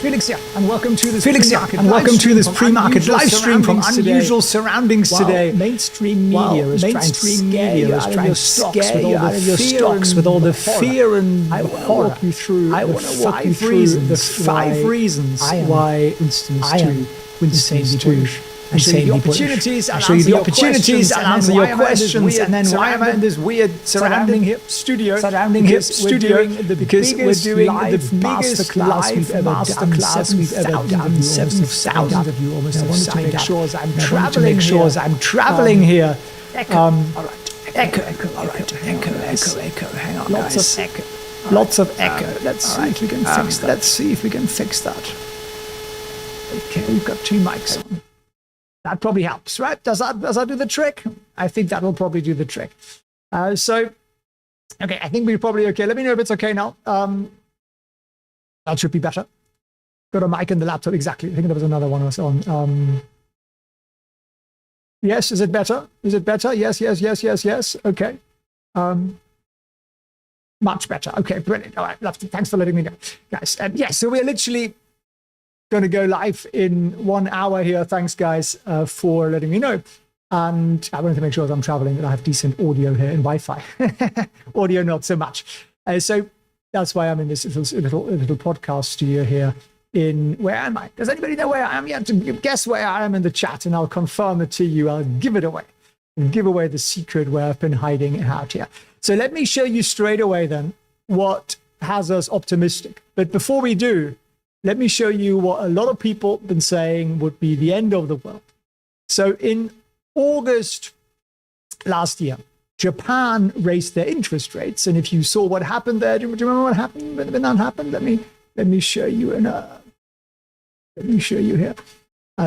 Felix here, and welcome to this pre-market live stream from unusual surroundings today. Mainstream media is trying to scare you out of your stocks with all the fear and horror. I want to walk you through the five reasons why Winston's too. I'll show you the opportunities and answer your questions, and then why am I in this weird surrounding hip studio? Because we're doing the biggest live masterclass we've ever done. 7,000 of you almost have signed up. I want to make sure as I'm traveling here. Echo. All right. Echo. Hang on, guys. Lots of echo. Let's see if we can fix that. Let's see if we can fix that. Okay, we've got two mics on. That probably helps, right? Does that do the trick? I think that will probably do the trick. Okay, I think we're probably okay. Let me know if it's okay now. That should be better. Got a mic in the laptop, exactly. I think there was another one was on. Yes, is it better? Is it better? Yes. Okay. Much better. Okay, brilliant. All right, thanks for letting me know, guys. Yes, so we're literally going to go live in 1 hour here. Thanks, guys, for letting me know. And I wanted to make sure as I'm traveling that I have decent audio here and Wi-Fi. Audio, not so much. So that's why I'm in this little podcast studio here. Where am I? Does anybody know where I am? You have to guess where I am in the chat, and I'll confirm it to you. I'll give it away. And give away the secret where I've been hiding it out here. So let me show you straight away then what has us optimistic. But before we do, let me show you what a lot of people have been saying would be the end of the world. So in August last year, Japan raised their interest rates. And if you saw what happened there, do you remember what happened when that happened? Let me show you here.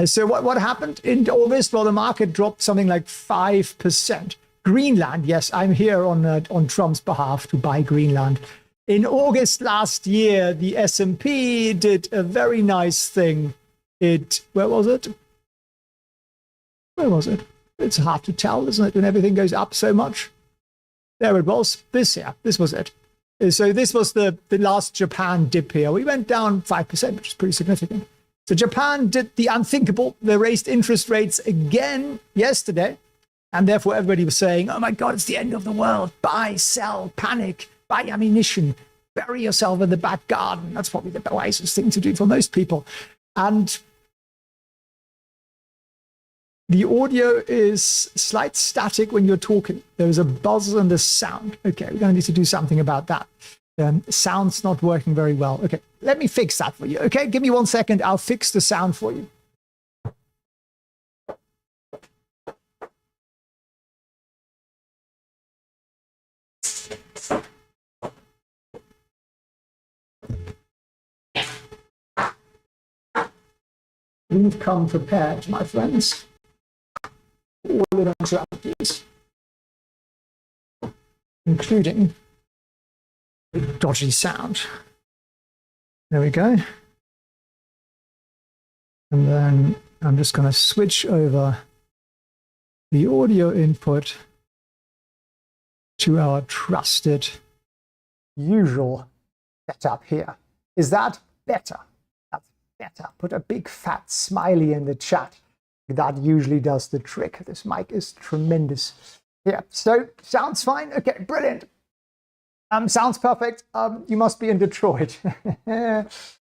So what happened in August? Well, the market dropped something like 5%. Greenland, yes, I'm here on Trump's behalf to buy Greenland. In August last year, the S&P did a very nice thing. Where was it? It's hard to tell, isn't it, when everything goes up so much? There it was. This was it. So this was the last Japan dip here. We went down 5%, which is pretty significant. So Japan did the unthinkable. They raised interest rates again yesterday. And therefore, everybody was saying, oh my God, it's the end of the world. Buy, sell, panic. Buy ammunition, bury yourself in the back garden. That's probably the wisest thing to do for most people. And the audio is slight static when you're talking. There's a buzz and a sound. Okay, we're going to need to do something about that. Sound's not working very well. Okay, let me fix that for you. Okay, give me 1 second. I'll fix the sound for you. We've come prepared, my friends. All eventualities, including a dodgy sound. There we go. And then I'm just going to switch over the audio input to our trusted usual setup here. Is that better? Better. Put a big fat smiley in the chat. That usually does the trick. This mic is tremendous. Yeah, so sounds fine. Okay, brilliant. Sounds perfect. You must be in Detroit. We're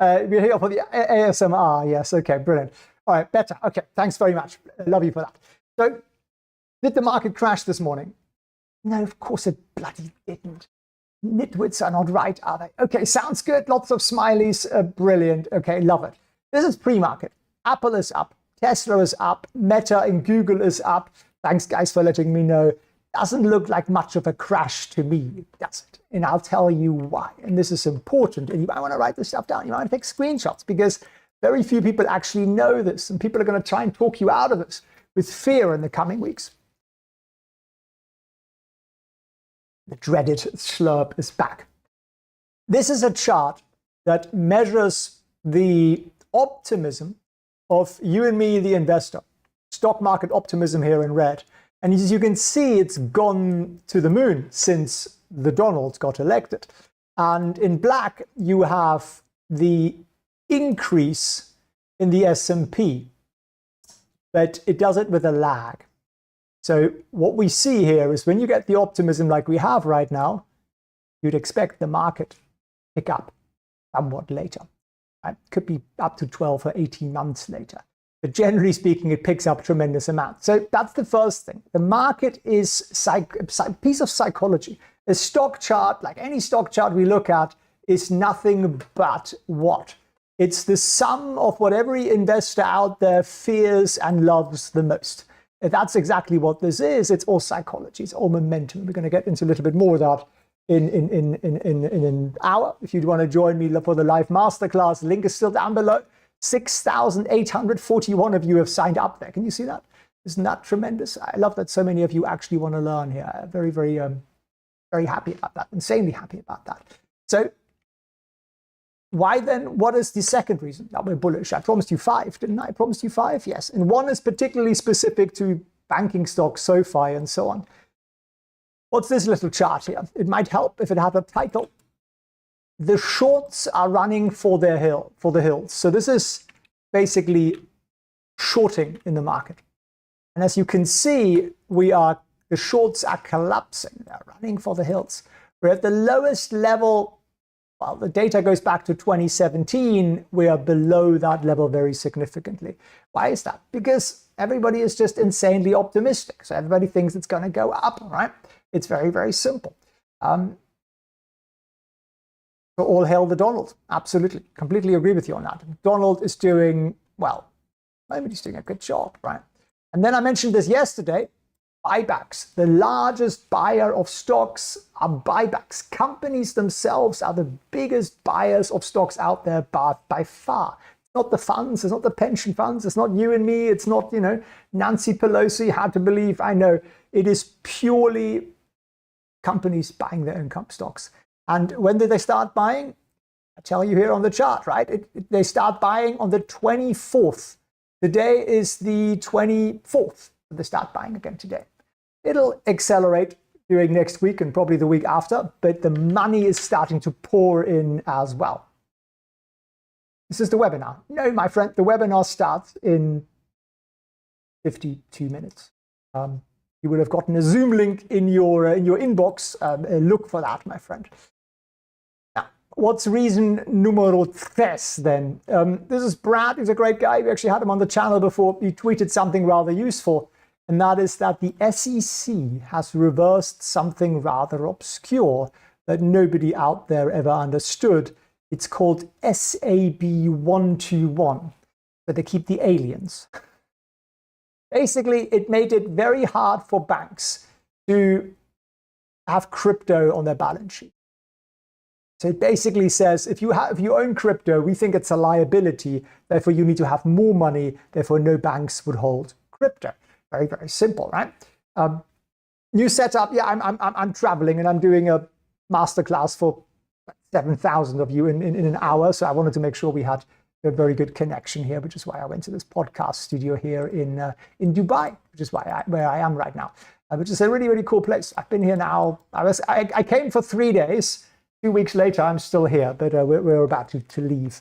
here for the ASMR. Yes, okay, brilliant. All right, better. Okay, thanks very much. Love you for that. So, did the market crash this morning? No, of course it bloody didn't. Nitwits are not right, are they? Okay, sounds good. Lots of smileys. Brilliant. Okay, love it. This is pre-market. Apple is up. Tesla is up. Meta and Google is up. Thanks, guys, for letting me know. Doesn't look like much of a crash to me, does it? And I'll tell you why. And this is important. And you might want to write this stuff down. You might want to take screenshots because very few people actually know this. And people are going to try and talk you out of this with fear in the coming weeks. The dreaded slurp is back. This is a chart that measures the optimism of you and me, the investor. Stock market optimism here in red. And as you can see, it's gone to the moon since the Donalds got elected. And in black, you have the increase in the S&P, but it does it with a lag. So what we see here is when you get the optimism like we have right now, you'd expect the market to pick up somewhat later. Right? Could be up to 12 or 18 months later. But generally speaking, it picks up tremendous amount. So that's the first thing. The market is a piece of psychology. A stock chart, like any stock chart we look at, is nothing but what? It's the sum of what every investor out there fears and loves the most. And that's exactly what this is. It's all psychology. It's all momentum. We're going to get into a little bit more of that in an hour. If you'd want to join me for the live masterclass, link is still down below. 6,841 of you have signed up there. Can you see that? Isn't that tremendous? I love that so many of you actually want to learn here. Very, very, very happy about that. Insanely happy about that. So why then? What is the second reason that we're bullish? I promised you 5, didn't I? I promised you 5, yes. And one is particularly specific to banking stocks, SoFi, and so on. What's this little chart here? It might help if it had a title. The shorts are running for the hills. So this is basically shorting in the market. And as you can see, the shorts are collapsing. They're running for the hills. We're at the lowest level. Well, the data goes back to 2017. We are below that level very significantly. Why is that? Because everybody is just insanely optimistic. So everybody thinks it's going to go up, right? It's very, very simple. So all hail the Donald. Absolutely. Completely agree with you on that. Donald is doing, well, maybe he's doing a good job, right? And then I mentioned this yesterday, buybacks. The largest buyer of stocks are buybacks. Companies themselves are the biggest buyers of stocks out there by far. It's not the funds, it's not the pension funds, it's not you and me, it's not, Nancy Pelosi, hard to believe, I know. It is purely companies buying their own stocks. And when did they start buying? I tell you here on the chart, right? They start buying on the 24th. Today is the 24th. They start buying again today. It'll accelerate during next week and probably the week after, but the money is starting to pour in as well. This is the webinar. No, my friend, the webinar starts in 52 minutes. You would have gotten a Zoom link in your inbox. Look for that, my friend. What's reason numero tres then? This is Brad. He's a great guy. We actually had him on the channel before. He tweeted something rather useful, and that is that the SEC has reversed something rather obscure that nobody out there ever understood. It's called SAB 121, but they keep the aliens. Basically, it made it very hard for banks to have crypto on their balance sheet. So it basically says, if you own crypto, we think it's a liability. Therefore, you need to have more money. Therefore, no banks would hold crypto. Very, very simple, right? New setup. Yeah, I'm traveling and I'm doing a masterclass for 7,000 of you in an hour. So I wanted to make sure we had a very good connection here, which is why I went to this podcast studio here in Dubai, which is where I am right now, which is a really, really cool place. I've been here now. I came for 3 days. 2 weeks later, I'm still here, but we're about to leave.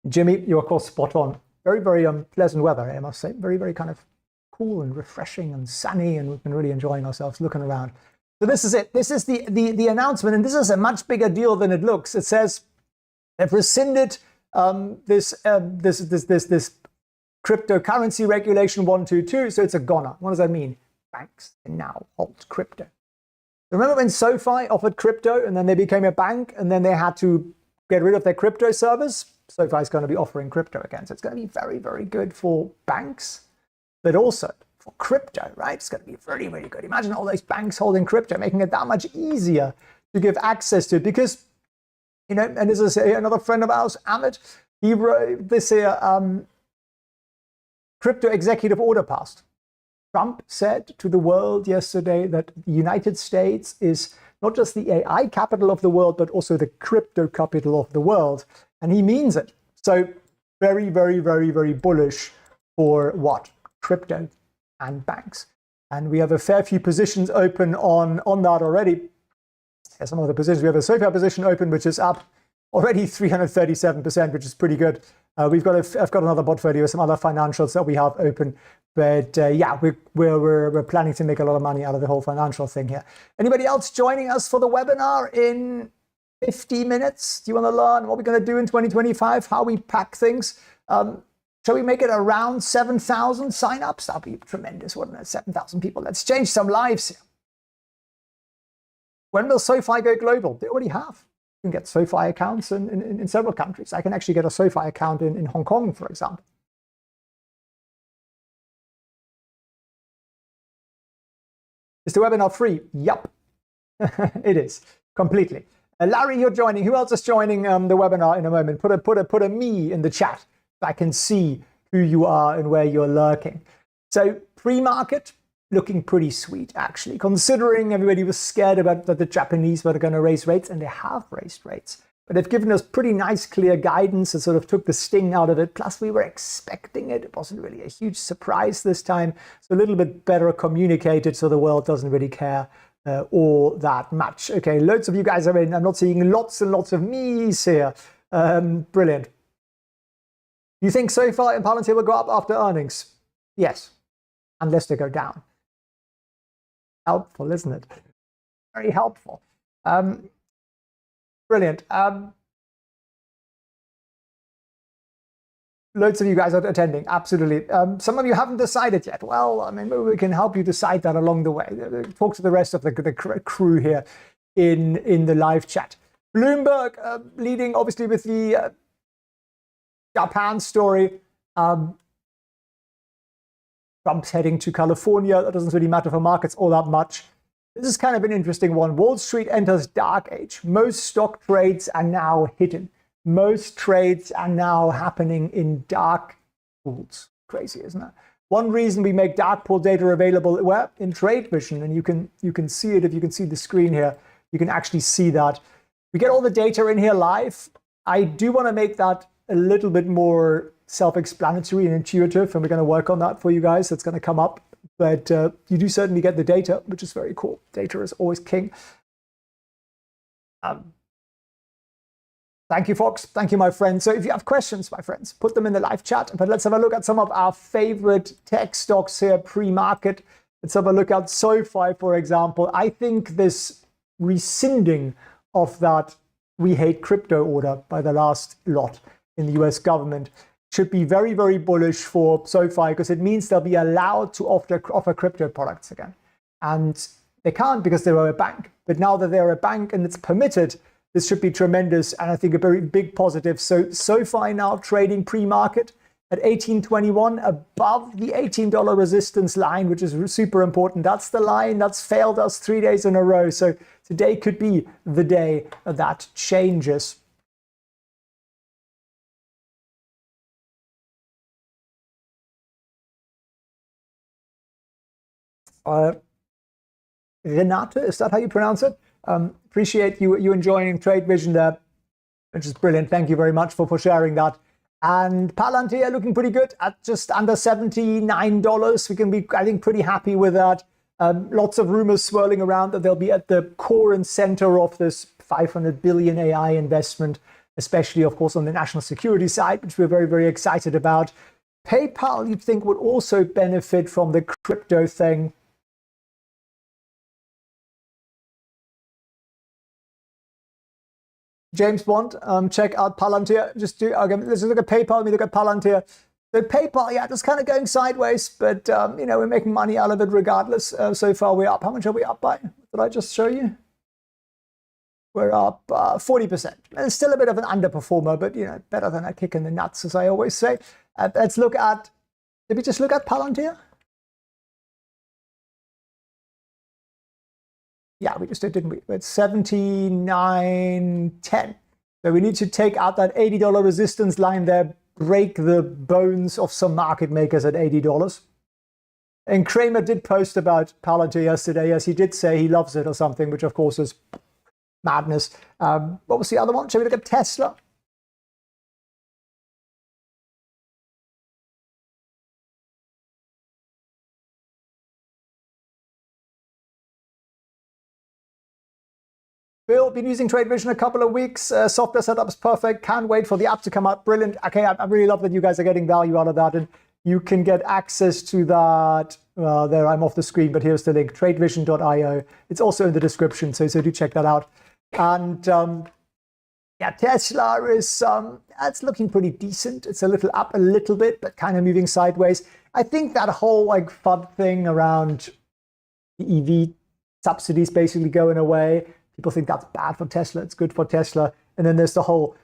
Jimmy, you're of course spot on. Very, very pleasant weather, I must say. Very, very kind of cool and refreshing and sunny, and we've been really enjoying ourselves looking around. So this is it. This is the announcement, and this is a much bigger deal than it looks. It says they've rescinded this cryptocurrency regulation 122, so it's a goner. What does that mean? Banks can now hold crypto. Remember when SoFi offered crypto and then they became a bank and then they had to get rid of their crypto servers? SoFi is going to be offering crypto again. So it's going to be very, very good for banks, but also for crypto, right? It's going to be really, really good. Imagine all those banks holding crypto, making it that much easier to give access to it because, and this is another friend of ours, Amit, he wrote this here, crypto executive order passed. Trump said to the world yesterday that the United States is not just the AI capital of the world, but also the crypto capital of the world. And he means it. So very, very, very, very bullish for what? Crypto and banks. And we have a fair few positions open on that already. some of the positions. We have a SoFi position open, which is up already 337%, which is pretty good. I've got another portfolio, some other financials that we have open. But yeah, we're planning to make a lot of money out of the whole financial thing here. Anybody else joining us for the webinar in 50 minutes? Do you want to learn what we're going to do in 2025, how we pack things? Shall we make it around 7,000 signups? That'd be tremendous, wouldn't it? 7,000 people. Let's change some lives here. When will SoFi go global? They already have. You can get SoFi accounts in several countries. I can actually get a SoFi account in Hong Kong, for example. Is the webinar free? Yup, it is, completely. Larry, you're joining. Who else is joining the webinar in a moment? Put a me in the chat so I can see who you are and where you're lurking. So pre-market, looking pretty sweet, actually, considering everybody was scared about that the Japanese were going to raise rates, and they have raised rates. But they've given us pretty nice, clear guidance and sort of took the sting out of it. Plus, we were expecting it. It wasn't really a huge surprise this time. So a little bit better communicated so the world doesn't really care all that much. Okay, loads of you guys are in. I'm not seeing lots and lots of me's here. Brilliant. You think SoFi and Palantir will go up after earnings? Yes, unless they go down. Helpful, isn't it? Very helpful. Brilliant. Loads of you guys are attending, absolutely. Some of you haven't decided yet. Well, I mean, maybe we can help you decide that along the way. Talk to the rest of the crew here in the live chat. Bloomberg leading, obviously, with the Japan story. Trump's heading to California. That doesn't really matter for markets all that much. This is kind of an interesting one. Wall Street enters dark age. Most stock trades are now hidden. Most trades are now happening in dark pools. Crazy, isn't it? One reason we make dark pool data available, well, in Trade Vision, and you can see it if you can see the screen here. You can actually see that. We get all the data in here live. I do want to make that a little bit more self-explanatory and intuitive, and we're going to work on that for you guys. That's going to come up. But you do certainly get the data, which is very cool. Data is always king. Thank you, Fox. Thank you, my friend. So if you have questions, my friends, put them in the live chat. But let's have a look at some of our favorite tech stocks here pre-market. Let's have a look at SoFi, for example. I think this rescinding of that "we hate crypto" order by the last lot in the US government should be very, very bullish for SoFi, because it means they'll be allowed to offer crypto products again. And they can't because they're a bank. But now that they're a bank and it's permitted, this should be tremendous, and I think a very big positive. So SoFi now trading pre-market at $18.21, above the $18 resistance line, which is super important. That's the line that's failed us 3 days in a row. So today could be the day that changes. Renate, is that how you pronounce it? Appreciate you enjoying Trade Vision there, which is brilliant. Thank you very much for sharing that. And Palantir looking pretty good at just under $79. We can be, I think, pretty happy with that. Lots of rumors swirling around that they'll be at the core and center of this $500 billion AI investment, especially, of course, on the national security side, which we're very, very excited about. PayPal, you'd think, would also benefit from the crypto thing. James Bond, check out Palantir. Okay, let's look at PayPal. Let me look at Palantir. So PayPal, yeah, it's kind of going sideways, but we're making money out of it regardless. So far, we're up. How much are we up by? Did I just show you? We're up 40%. It's still a bit of an underperformer, but better than a kick in the nuts, as I always say. Let's look at. Did we just look at Palantir? Yeah, we just did, didn't we? It's 79.10. So we need to take out that $80 resistance line there, break the bones of some market makers at $80. And Kramer did post about Palantir yesterday. Yes, he did say he loves it or something, which of course is madness. What was the other one? Shall we look at Tesla? Bill, been using Trade Vision a couple of weeks. Software setup is perfect. Can't wait for the app to come out. Brilliant. Okay, I really love that you guys are getting value out of that. And you can get access to that. There, I'm off the screen, but here's the link, tradevision.io. It's also in the description, so do check that out. And yeah, Tesla is, it's looking pretty decent. It's a little up a little bit, but kind of moving sideways. I think that whole like FUD thing around the EV subsidies basically going away. People think that's bad for Tesla. It's good for Tesla. And then there's the whole,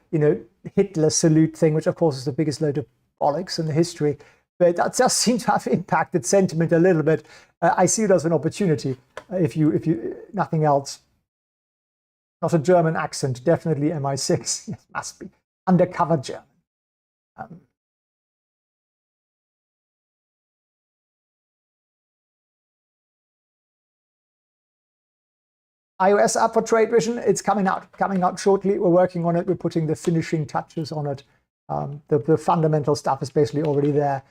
Hitler salute thing, which of course is the biggest load of bollocks in the history. But that does seem to have impacted sentiment a little bit. I see it as an opportunity. If you nothing else. Not a German accent, definitely MI6. Yes, must be undercover German. iOS app for Trade Vision, it's coming out shortly. We're working on it. We're putting the finishing touches on it. The fundamental stuff is basically already there.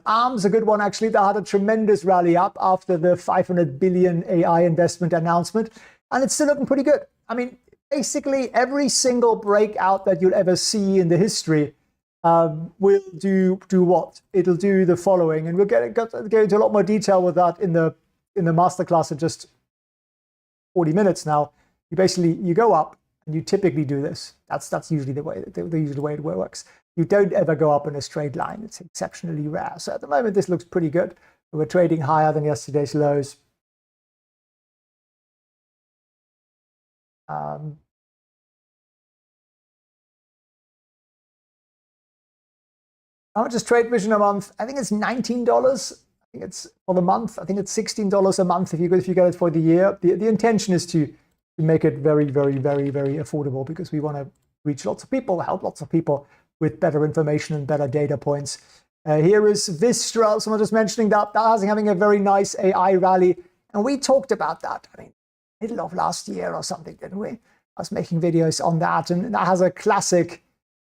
ARM's a good one, actually. That had a tremendous rally up after the 500 billion AI investment announcement, and it's still looking pretty good. I mean, basically every single breakout that you'll ever see in the history will do what? It'll do the following, and we'll go into a lot more detail with that in the masterclass in just 40 minutes now. You go up and you typically do this. That's usually the way it works. You don't ever go up in a straight line. It's exceptionally rare. So at the moment, this looks pretty good. We're trading higher than yesterday's lows. How much is Trade Vision a month? I think it's $19. I think it's for the month. I think it's $16 a month if you get it for the year. The intention is to make it very, very, very, very affordable because we want to reach lots of people, help lots of people with better information and better data points. Here is Vistra. Someone just mentioning that is having a very nice AI rally, and we talked about that. I mean, middle of last year or something, didn't we? I was making videos on that, and that has a classic.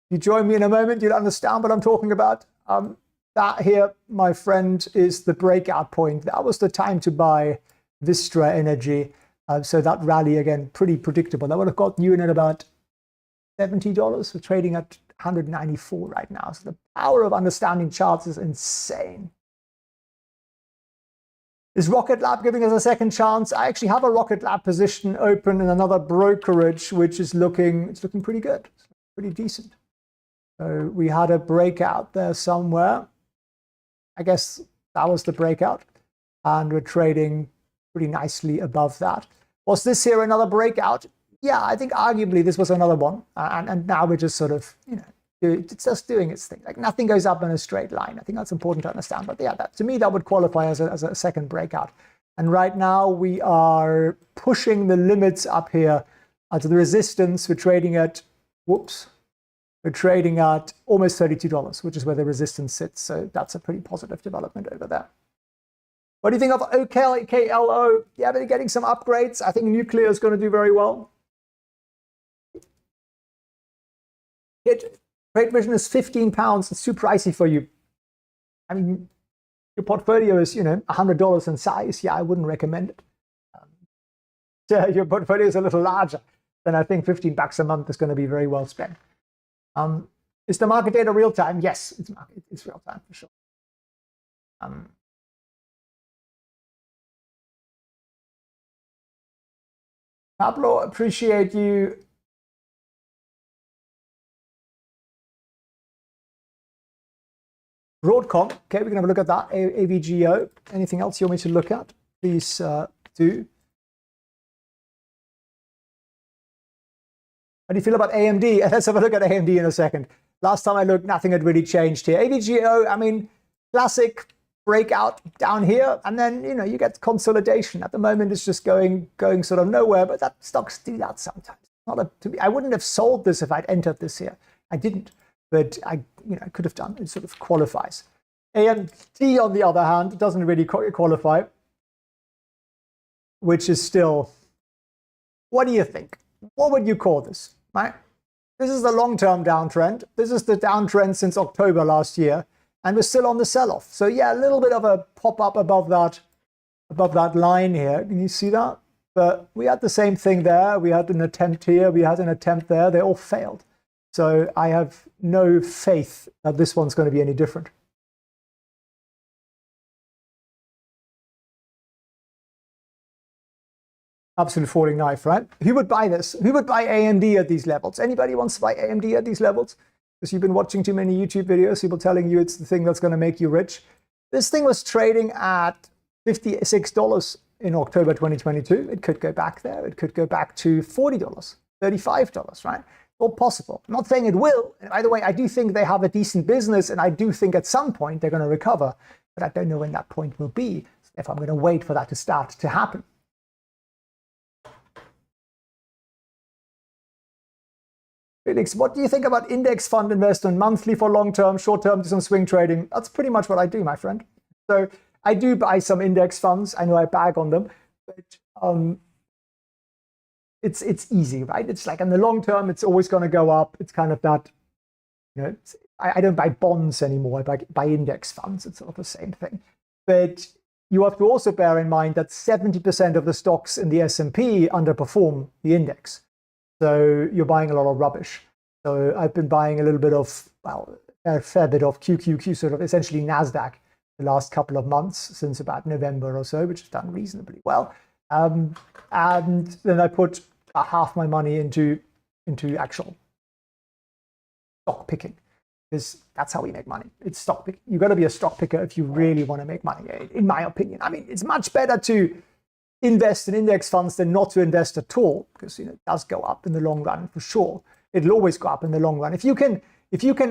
You join me in a moment, you'll understand what I'm talking about. That here, my friend, is the breakout point. That was the time to buy Vistra Energy. So that rally, again, pretty predictable. That would have got you in at about $70. We're trading at 194 right now. So the power of understanding charts is insane. Is Rocket Lab giving us a second chance? I actually have a Rocket Lab position open in another brokerage, which is looking pretty good. It's pretty decent. So we had a breakout there somewhere. I guess that was the breakout. And we're trading pretty nicely above that. Was this here another breakout? Yeah, I think arguably this was another one. And now we're just sort of, it's just doing its thing. Like nothing goes up in a straight line. I think that's important to understand. But yeah, to me, that would qualify as a second breakout. And right now we are pushing the limits up here to the resistance. We're trading at, we're trading at almost $32, which is where the resistance sits. So that's a pretty positive development over there. What do you think of OKLO? Yeah, they're getting some upgrades. I think nuclear is going to do very well. Trade Vision is £15. It's too pricey for you. I mean, your portfolio is, $100 in size. Yeah, I wouldn't recommend it. Your portfolio is a little larger. Then I think $15 a month is going to be very well spent. Is the market data real time? Yes, it's real time for sure. Pablo, appreciate you. Broadcom, okay, we can have a look at that. AVGO. Anything else you want me to look at? Please do. How do you feel about AMD? Let's have a look at AMD in a second. Last time I looked, nothing had really changed here. AVGO, I mean, classic breakout down here, and then you get consolidation. At the moment, it's just going sort of nowhere, but that stocks do that sometimes. I wouldn't have sold this if I'd entered this here. I didn't, but I could have done. It sort of qualifies. AMD, on the other hand, doesn't really qualify, which is still. What do you think? What would you call this? Right? This is the long-term downtrend. This is the downtrend since October last year, and we're still on the sell-off. So yeah, a little bit of a pop-up above that line here. Can you see that? But we had the same thing there. We had an attempt here. We had an attempt there. They all failed. So I have no faith that this one's going to be any different. Absolute falling knife, right? Who would buy this? Who would buy AMD at these levels? Anybody wants to buy AMD at these levels? Because you've been watching too many YouTube videos, people telling you it's the thing that's going to make you rich. This thing was trading at $56 in October 2022. It could go back there. It could go back to $40, $35, right? All possible. I'm not saying it will. And by the way, I do think they have a decent business, and I do think at some point they're going to recover, but I don't know when that point will be, if I'm going to wait for that to start to happen. Felix, what do you think about index fund investment, monthly for long-term, short-term to some swing trading? That's pretty much what I do, my friend. So I do buy some index funds. I know I bag on them, but it's easy, right? It's like in the long term, it's always going to go up. It's kind of that, you know, I don't buy bonds anymore. I buy index funds. It's sort of the same thing. But you have to also bear in mind that 70% of the stocks in the S&P underperform the index. So you're buying a lot of rubbish. So I've been buying a little bit of, well, a fair bit of QQQ, sort of essentially NASDAQ, the last couple of months, since about November or so, which has done reasonably well. And then I put half my money into actual stock picking, because that's how we make money. It's stock picking. You've got to be a stock picker if you really want to make money, in my opinion. I mean, it's much better to invest in index funds than not to invest at all, because it does go up in the long run for sure. It'll always go up in the long run. If you can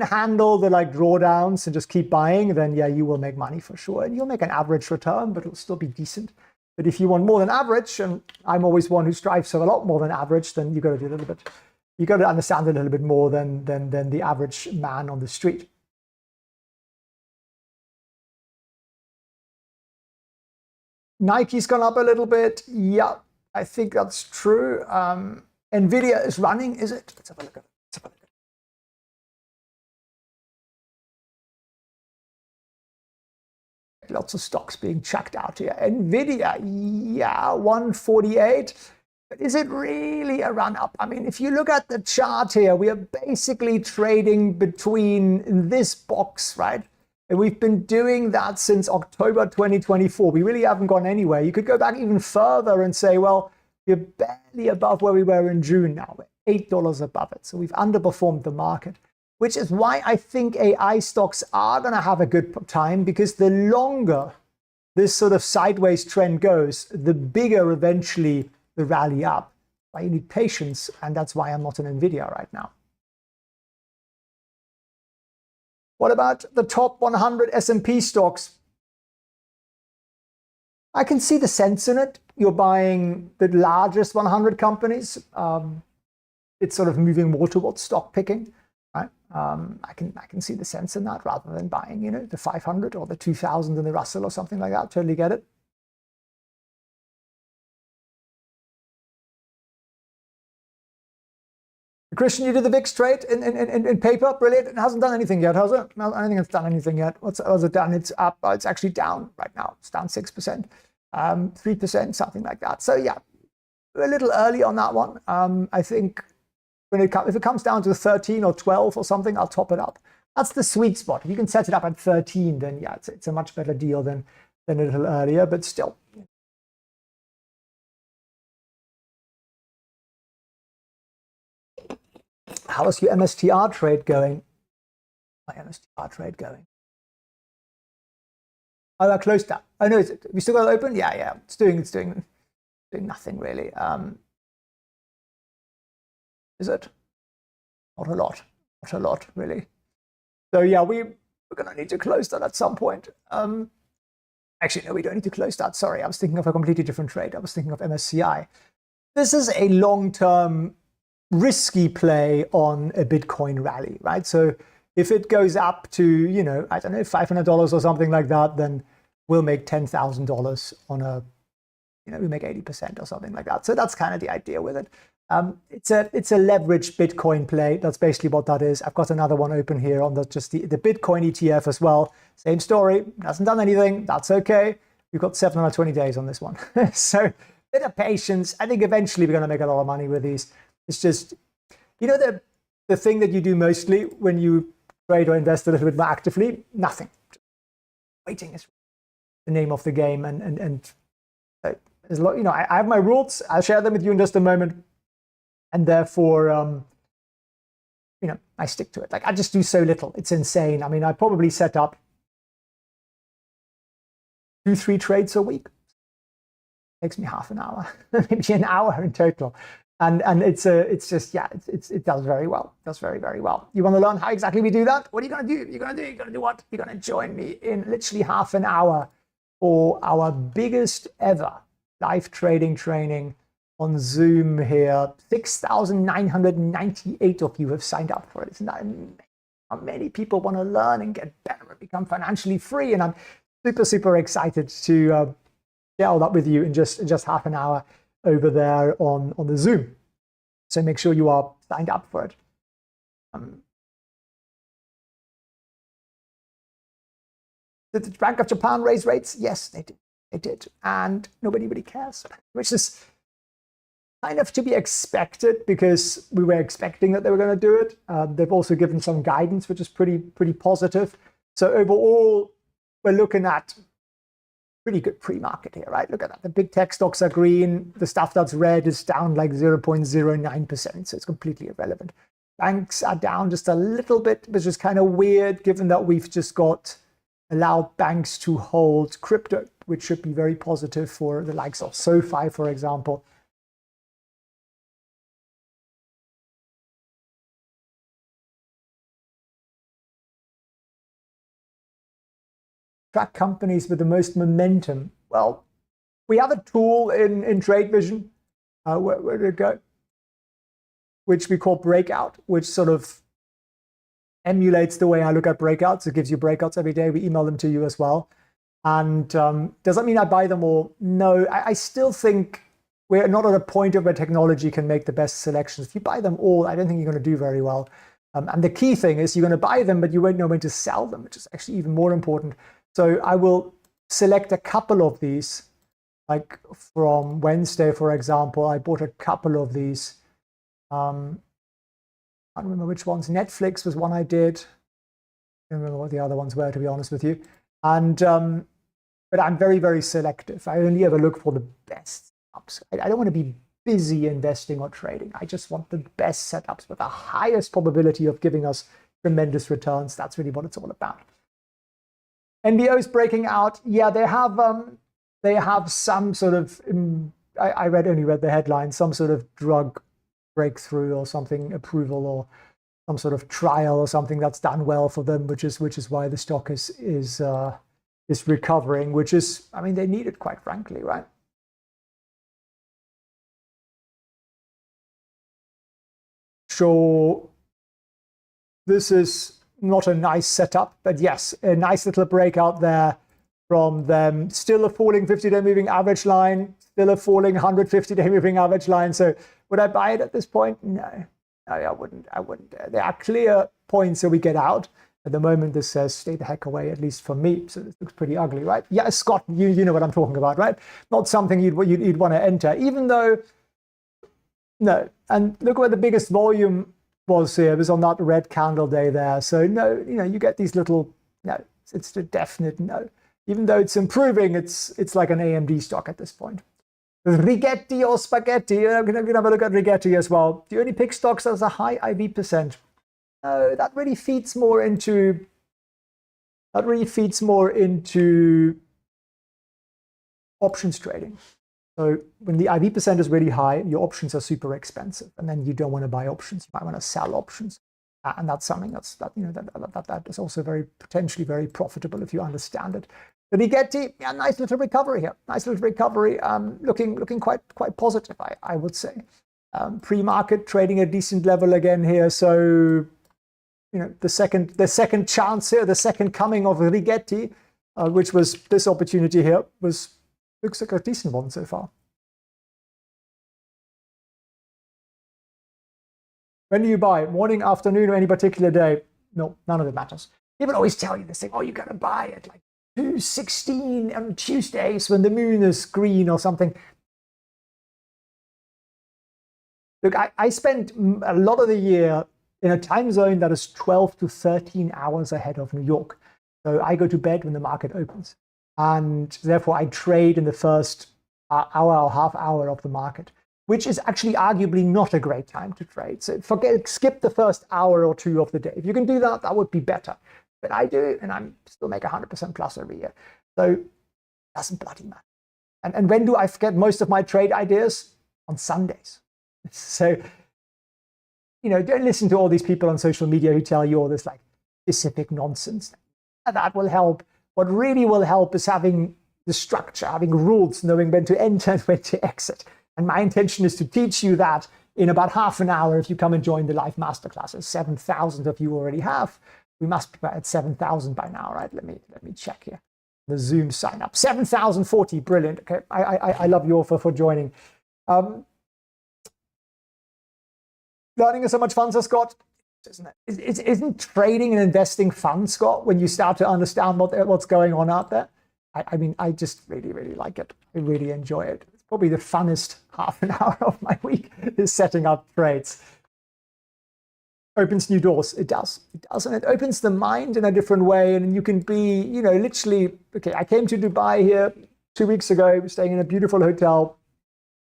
handle the drawdowns and just keep buying, then yeah, you will make money for sure, and you'll make an average return, but it'll still be decent. But if you want more than average, and I'm always one who strives for a lot more than average, then you got to do a little bit. You got to understand a little bit more than the average man on the street. Nike's gone up a little bit. Yeah, I think that's true. Nvidia is running, is it? Let's have a look at it. Let's have a look at it. Lots of stocks being chucked out here. Nvidia, yeah, 148. But is it really a run up? I mean, if you look at the chart here, we are basically trading between this box, right? And we've been doing that since October 2024. We really haven't gone anywhere. You could go back even further and say, well, we're barely above where we were in June now. We're $8 above it. So we've underperformed the market, which is why I think AI stocks are going to have a good time, because the longer this sort of sideways trend goes, the bigger eventually the rally up. Why you need patience, and that's why I'm not in Nvidia right now. What about the top 100 S&P stocks? I can see the sense in it. You're buying the largest 100 companies. It's sort of moving more towards stock picking, right? I can see the sense in that, rather than buying, the 500 or the 2,000 in the Russell or something like that. Totally get it. Christian, you did the VIX trade in paper, brilliant. It hasn't done anything yet, has it? No, I don't think it's done anything yet. What's it done? It's up. It's actually down right now. It's down 6%, 3%, something like that. So yeah, a little early on that one. I think if it comes down to 13 or 12 or something, I'll top it up. That's the sweet spot. If you can set it up at 13, then yeah, it's a much better deal than a little earlier, but still. How's your MSTR trade going? My MSTR trade going. Oh, I closed that. Oh no, we still got it open? Yeah. It's doing nothing really. Is it? Not a lot really. So yeah, we're gonna need to close that at some point. Actually, no, we don't need to close that. Sorry, I was thinking of a completely different trade. I was thinking of MSCI. This is a long-term risky play on a Bitcoin rally, right? So if it goes up to, I don't know, $500 or something like that, then we'll make $10,000 on a, we make 80% or something like that. So that's kind of the idea with it. It's a leveraged Bitcoin play. That's basically what that is. I've got another one open here on the Bitcoin ETF as well. Same story. Hasn't done anything. That's okay. We've got 720 days on this one. So bit of patience. I think eventually we're going to make a lot of money with these. It's just, the thing that you do mostly when you trade or invest a little bit more actively, nothing. Waiting is the name of the game. And there's a lot, I have my rules. I'll share them with you in just a moment. And therefore, I stick to it. Like, I just do so little. It's insane. I mean, I probably set up 2-3 trades a week. Takes me half an hour, maybe an hour in total. And it does very well. It does very, very well. You want to learn how exactly we do that? What are you going to do? You're going to do what? You're going to join me in literally half an hour for our biggest ever live trading training on Zoom here. 6,998 of you have signed up for it. Isn't that amazing? How many people want to learn and get better and become financially free? And I'm super, super excited to share all that with you in just half an hour over there on the Zoom. So make sure you are signed up for it. Did the Bank of Japan raise rates? Yes, they did. They did. And nobody really cares, which is kind of to be expected because we were expecting that they were going to do it. They've also given some guidance, which is pretty positive. So overall, we're looking at pretty good pre-market here, right? Look at that. The big tech stocks are green. The stuff that's red is down like 0.09%. So it's completely irrelevant. Banks are down just a little bit, which is kind of weird given that we've just allowed banks to hold crypto, which should be very positive for the likes of SoFi, for example. Track companies with the most momentum. Well, we have a tool in TradeVision, where did it go? Which we call Breakout, which sort of emulates the way I look at breakouts. It gives you breakouts every day. We email them to you as well. And does that mean I buy them all? No, I still think we're not at a point where technology can make the best selections. If you buy them all, I don't think you're going to do very well. And the key thing is you're going to buy them, but you won't know when to sell them, which is actually even more important. So I will select a couple of these, like from Wednesday, for example. I bought a couple of these. I don't remember which ones. Netflix was one I did. I don't remember what the other ones were, to be honest with you. And but I'm very, very selective. I only ever look for the best setups. I don't want to be busy investing or trading. I just want the best setups with the highest probability of giving us tremendous returns. That's really what it's all about. NBO's breaking out. Yeah, they have some sort of, I only read the headline, some sort of drug breakthrough or something, approval or some sort of trial or something that's done well for them, which is why the stock is recovering, which is, I mean, they need it, quite frankly, right? So this is not a nice setup, but yes, a nice little breakout there from them. Still a falling 50-day moving average line, still a falling 150-day moving average line. So would I buy it at this point? No, I wouldn't. There are clear points that we get out. At the moment, this says stay the heck away, at least for me. So this looks pretty ugly, right? Yeah, Scott, you know what I'm talking about, right? Not something you'd want to enter, even though, no. And look where the biggest volume was here. It was on that red candle day there. So no, you get these little, no, it's a definite no. Even though it's improving, it's like an AMD stock at this point. Rigetti or spaghetti, I'm going to have a look at Rigetti as well. Do you only pick stocks that has a high IV percent? No, that really feeds more into options trading. So when the IV percent is really high, your options are super expensive, and then you don't want to buy options. You might want to sell options, and that's something that is also potentially very profitable if you understand it. But Rigetti, yeah, nice little recovery here. Nice little recovery. Looking quite positive, I would say. Pre-market trading a decent level again here. So the second chance here, the second coming of Rigetti, which was this opportunity here, looks like a decent one so far. When do you buy? Morning, afternoon, or any particular day? No, none of it matters. People always tell you this thing, oh, you got to buy it like 2:16 on Tuesdays when the moon is green or something. Look, I spent a lot of the year in a time zone that is 12 to 13 hours ahead of New York. So I go to bed when the market opens. And therefore, I trade in the first hour or half hour of the market, which is actually arguably not a great time to trade. So skip the first hour or two of the day. If you can do that, that would be better. But I do, and I still make 100% plus every year. So it doesn't bloody matter. And when do I get most of my trade ideas? On Sundays. So, don't listen to all these people on social media who tell you all this like specific nonsense. That will help. What really will help is having the structure, having rules, knowing when to enter and when to exit. And my intention is to teach you that in about half an hour if you come and join the live masterclasses. 7,000 of you already have. We must be at 7,000 by now, right? Let me check here. The Zoom sign up. 7,040, brilliant. Okay, I love you all for joining. Learning is so much fun, so Scott. Isn't trading and investing fun, Scott, when you start to understand what's going on out there? I mean, I just really, really like it. I really enjoy it. It's probably the funnest half an hour of my week is setting up trades. Opens new doors. It does. It does. And it opens the mind in a different way. And you can be, literally, okay, I came to Dubai here 2 weeks ago, staying in a beautiful hotel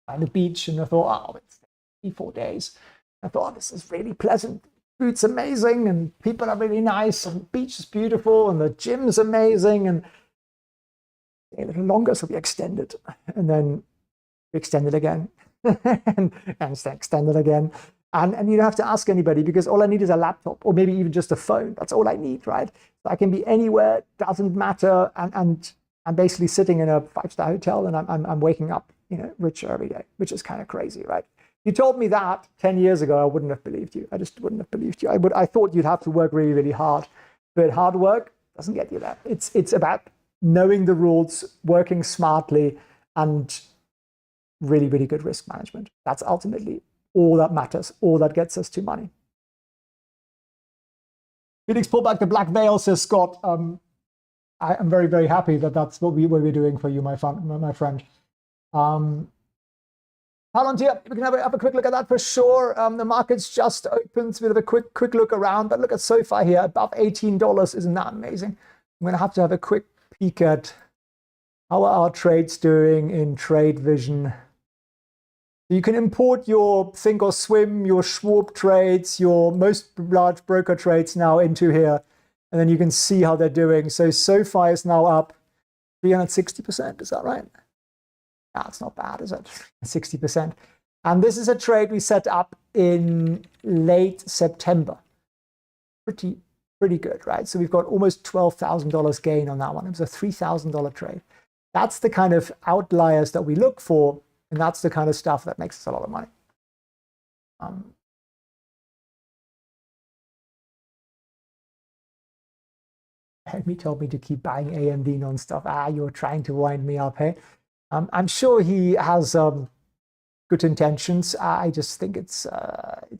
on the beach. And I thought, it's 3-4 days. I thought, this is really pleasant. Food's amazing and people are really nice and the beach is beautiful and the gym's amazing, and a little longer, so we extended, and then we extended again and extended again. And you don't have to ask anybody because all I need is a laptop or maybe even just a phone. That's all I need, right? So I can be anywhere, doesn't matter, and I'm basically sitting in a 5-star hotel and I'm waking up, richer every day, which is kind of crazy, right? You told me that 10 years ago, I wouldn't have believed you. I just wouldn't have believed you. I thought you'd have to work really, really hard. But hard work doesn't get you there. It's about knowing the rules, working smartly, and really, really good risk management. That's ultimately all that matters, all that gets us to money. Felix, pull back the black veil, says Scott. I am very, very happy that that's what we're doing for you, my friend. Palantir, we can have a quick look at that for sure. The market's just opened, so we have a quick look around. But look at SoFi here, above $18. Isn't that amazing? I'm going to have a quick peek at how are our trades doing in Trade Vision. You can import your Think or Swim, your Schwab trades, your most large broker trades now into here, and then you can see how they're doing. So SoFi is now up 360%. Is that right? That's not bad, is it? 60%. And this is a trade we set up in late September. Pretty good, right? So we've got almost $12,000 gain on that one. It was a $3,000 trade. That's the kind of outliers that we look for, and that's the kind of stuff that makes us a lot of money. Henry told me to keep buying AMD non-stop. You're trying to wind me up, hey? I'm sure he has good intentions. I just think it's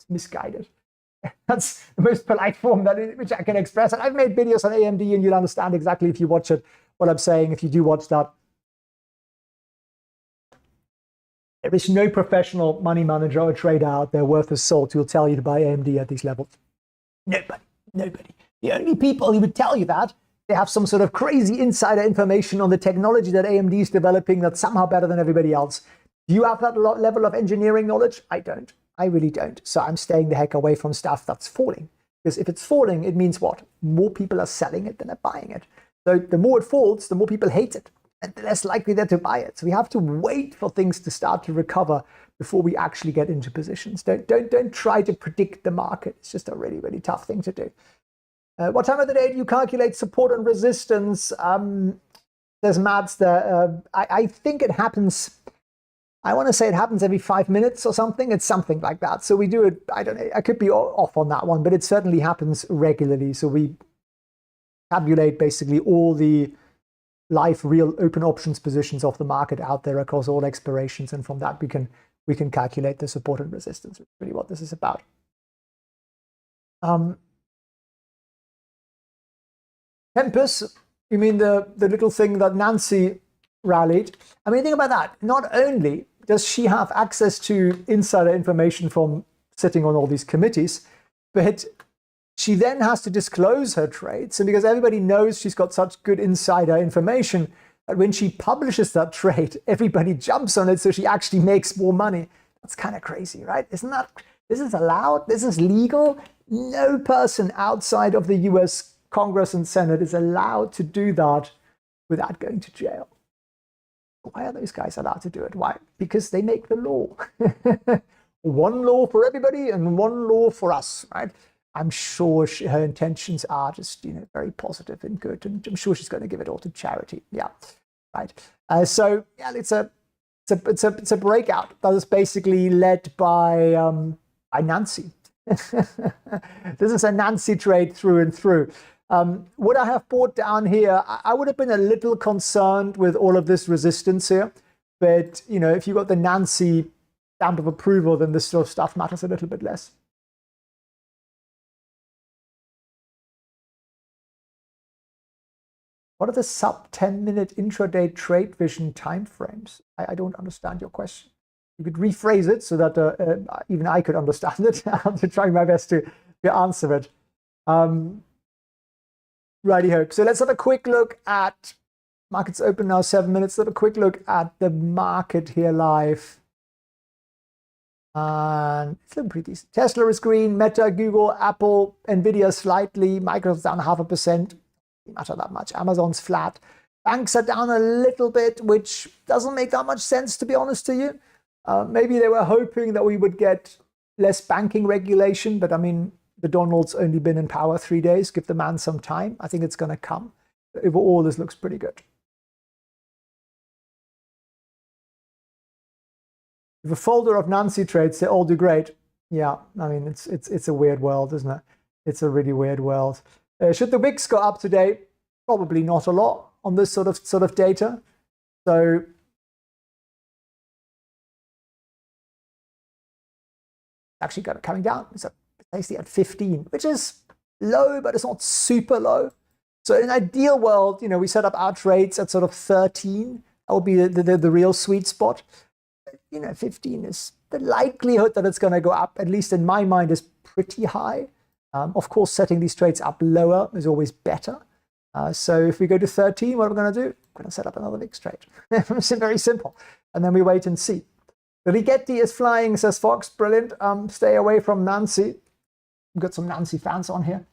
misguided. That's the most polite form which I can express. And I've made videos on AMD, and you'll understand exactly if you watch it what I'm saying. If you do watch that, there is no professional money manager or trader out there worth his salt who will tell you to buy AMD at these levels. Nobody. The only people who would tell you that, they have some sort of crazy insider information on the technology that AMD is developing that's somehow better than everybody else. Do you have that level of engineering knowledge? I don't. I really don't. So I'm staying the heck away from stuff that's falling. Because if it's falling, it means what? More people are selling it than are buying it. So the more it falls, the more people hate it. And the less likely they're to buy it. So we have to wait for things to start to recover before we actually get into positions. Don't try to predict the market. It's just a really, really tough thing to do. What time of the day do you calculate support and resistance? There's Mads there. I think it happens, I want to say it happens every 5 minutes or something. It's something like that. So we do it, I don't know, I could be off on that one, but it certainly happens regularly. So we tabulate basically all the live, real open options positions of the market out there across all expirations. And from that, we can calculate the support and resistance, which is really what this is about. Tempest, you mean the little thing that Nancy rallied? I mean, think about that. Not only does she have access to insider information from sitting on all these committees? But she then has to disclose her trades. And because everybody knows she's got such good insider information, that when she publishes that trade, everybody jumps on it, so she actually makes more money. That's kind of crazy, right? Isn't that, this is allowed? This is legal? No person outside of the US Congress and Senate is allowed to do that without going to jail. Why are those guys allowed to do it? Why? Because they make the law. One law for everybody and one law for us, right? I'm sure her intentions are just, very positive and good, and I'm sure she's going to give it all to charity. Yeah, right. So yeah, it's a breakout that is basically led by Nancy. This is a Nancy trade through and through. Would I have bought down here? I would have been a little concerned with all of this resistance here, but if you got the Nancy stamp of approval, then this sort of stuff matters a little bit less. What are the sub 10-minute intraday trade vision timeframes? I don't understand your question. You could rephrase it so that even I could understand it. I'm trying my best to answer it. Righty-ho. So let's have a quick look at, market's open now, 7 minutes. Let's have a quick look at the market here live. And it's looking pretty decent. Tesla is green, Meta, Google, Apple, Nvidia slightly, Microsoft's down 0.5%. Doesn't matter that much. Amazon's flat. Banks are down a little bit, which doesn't make that much sense, to be honest to you. Maybe they were hoping that we would get less banking regulation, but I mean, the Donald's only been in power 3 days. Give the man some time. I think it's going to come. Overall, this looks pretty good. With a folder of Nancy trades, they all do great. Yeah, I mean, it's a weird world, isn't it? It's a really weird world. Should the WIX go up today? Probably not a lot on this sort of data. So actually coming down. It's basically at 15, which is low, but it's not super low. So in an ideal world, we set up our trades at sort of 13. That would be the real sweet spot. 15 is the likelihood that it's going to go up, at least in my mind, is pretty high. Of course, setting these trades up lower is always better. So if we go to 13, what are we going to do? We're going to set up another VIX trade. It's very simple. And then we wait and see. The Rigetti is flying, says Fox. Brilliant. Stay away from Nancy. We've got some Nancy fans on here.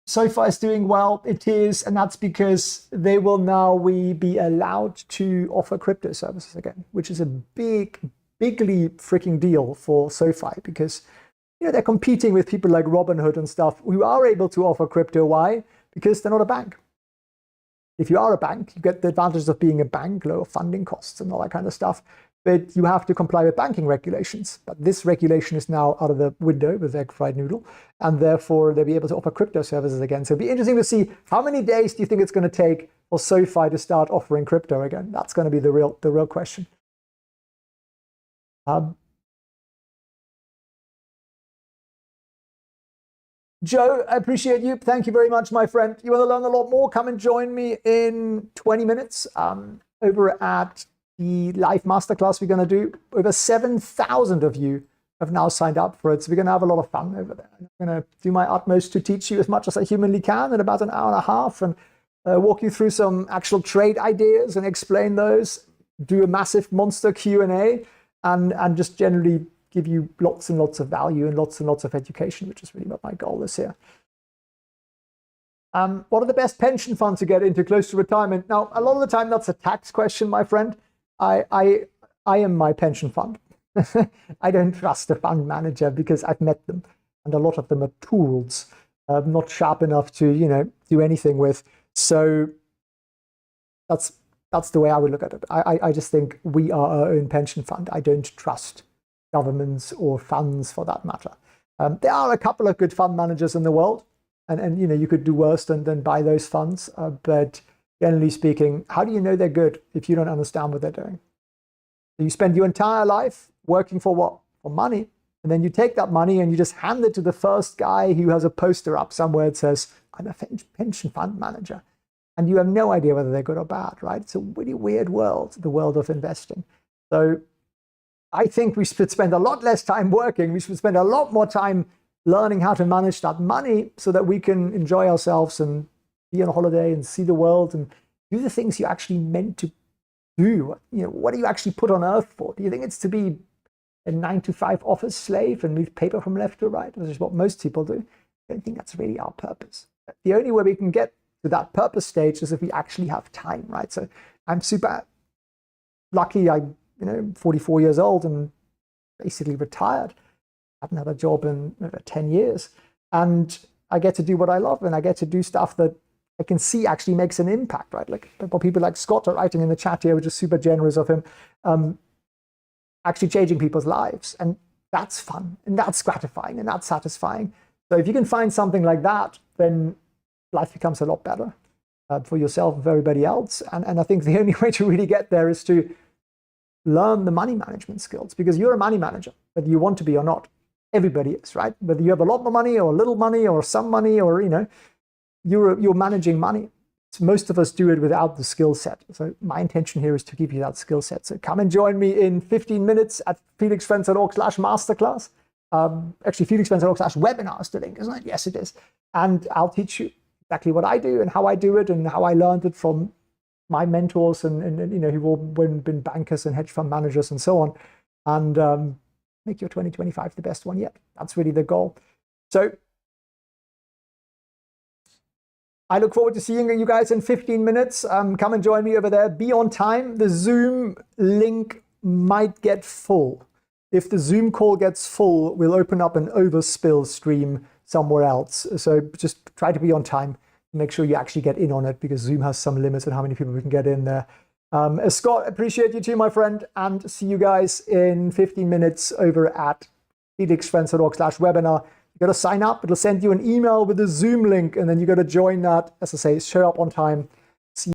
SoFi is doing well. It is, and that's because they will now be allowed to offer crypto services again, which is a bigly freaking deal for SoFi because they're competing with people like Robinhood and stuff who are able to offer crypto. Why? Because they're not a bank. If you are a bank, you get the advantages of being a bank, lower funding costs and all that kind of stuff. But you have to comply with banking regulations. But this regulation is now out of the window with egg fried noodle, and therefore they'll be able to offer crypto services again. So it'll be interesting to see how many days do you think it's going to take for SoFi to start offering crypto again? That's going to be the real question. Joe, I appreciate you. Thank you very much, my friend. You want to learn a lot more? Come and join me in 20 minutes over at the live masterclass we're going to do. Over 7,000 of you have now signed up for it. So we're going to have a lot of fun over there. I'm going to do my utmost to teach you as much as I humanly can in about an hour and a half and walk you through some actual trade ideas and explain those, do a massive monster Q&A and just generally give you lots and lots of value and lots of education, which is really what my goal is here. What are the best pension funds to get into close to retirement? Now, a lot of the time, that's a tax question, my friend. I am my pension fund. I don't trust a fund manager because I've met them, and a lot of them are tools, not sharp enough to do anything with. So that's the way I would look at it. I just think we are our own pension fund. I don't trust governments or funds for that matter. There are a couple of good fund managers in the world, and you could do worse than buy those funds. But generally speaking, how do you know they're good if you don't understand what they're doing? So you spend your entire life working for what? For money. And then you take that money and you just hand it to the first guy who has a poster up somewhere that says, I'm a pension fund manager. and you have no idea whether they're good or bad, right? It's a really weird world, the world of investing. So I think we should spend a lot less time working. We should spend a lot more time learning how to manage that money so that we can enjoy ourselves and be on a holiday and see the world and do the things you're actually meant to do. What do you actually put on earth for? Do you think it's to be a 9-to-5 office slave and move paper from left to right, which is what most people do? I don't think that's really our purpose. The only way we can get to that purpose stage is if we actually have time, right? So I'm super lucky. I'm 44 years old and basically retired. I haven't had a job in over 10 years. And I get to do what I love, and I get to do stuff that I can see actually makes an impact, right? Like what people like Scott are writing in the chat here, which is super generous of him, actually changing people's lives. And that's fun, and that's gratifying, and that's satisfying. So if you can find something like that, then life becomes a lot better for yourself and for everybody else. And I think the only way to really get there is to learn the money management skills, because you're a money manager, whether you want to be or not. Everybody is, right? Whether you have a lot more money or a little money or some money, or you're managing money. So most of us do it without the skill set. So my intention here is to give you that skill set. So come and join me in 15 minutes at felixfriends.org/masterclass. Actually, felixfriends.org/webinar is the link, isn't it? Yes, it is. And I'll teach you exactly what I do and how I do it and how I learned it from my mentors and who've all been bankers and hedge fund managers and so on. And make your 2025 the best one yet. That's really the goal. So I look forward to seeing you guys in 15 minutes. Come and join me over there. Be on time. The Zoom link might get full. If the Zoom call gets full, we'll open up an overspill stream somewhere else. So just try to be on time. Make sure you actually get in on it, because Zoom has some limits on how many people we can get in there. Scott, appreciate you too, my friend, and see you guys in 15 minutes over at felixfriends.org/webinar. You got to sign up. It'll send you an email with a Zoom link, and then you got to join that. As I say, show up on time.